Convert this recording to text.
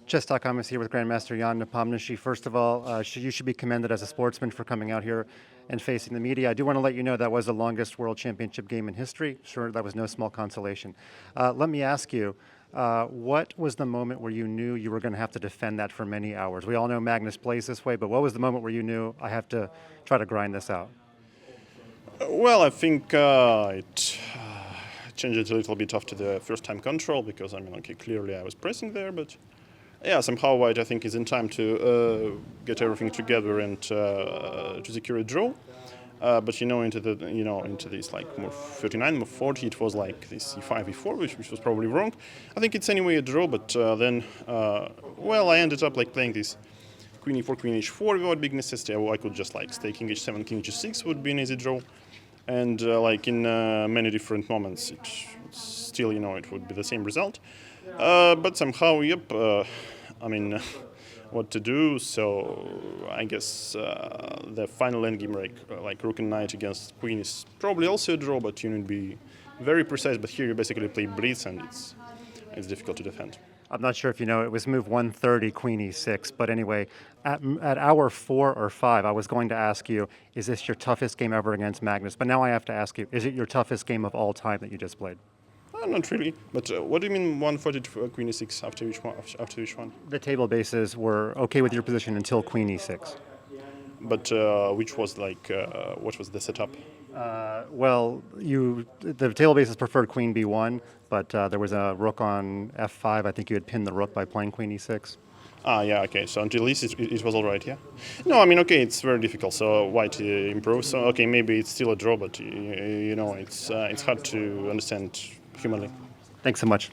Chess.com is here with Grandmaster Jan Nepomniachtchi. First of all, you should be commended as a sportsman for coming out here and facing the media. I do want to let you know that was the longest World Championship game in history. Sure, that was no small consolation. Let me ask you, what was the moment where you knew you were going to have to defend that for many hours? We all know Magnus plays this way, but what was the moment where you knew I have to try to grind this out? Well, I think it changed it a little bit after the first time control because okay, clearly I was pressing there, but yeah, somehow White I think is in time to get everything together and to secure a draw. But into this like more 39, more 40, it was like this e5, e4, which was probably wrong. I think it's anyway a draw, but then I ended up like playing this queen e4, queen h4 without big necessity. I could just like stay king h7, king h6 would be an easy draw. And like in many different moments, it's still, it would be the same result. But somehow, what to do? So I guess the final endgame, like rook and knight against queen, is probably also a draw, but you need to be very precise. But here you basically play blitz, and it's difficult to defend. I'm not sure if you know, it was move 130, queen e6. But anyway, at hour 4 or 5, I was going to ask you, is this your toughest game ever against Magnus? But now I have to ask you, is it your toughest game of all time that you just played? Not really. But what do you mean 140 to queen e6 after which one? The table bases were okay with your position until queen e6. But which was like, what was the setup? The table bases preferred queen b1, but there was a rook on f5. I think you had pinned the rook by playing queen e6. Yeah, okay. So until this, it was all right, yeah? No, okay, it's very difficult. So White improves. So, okay, maybe it's still a draw, but, it's hard to understand humanly. Thanks so much.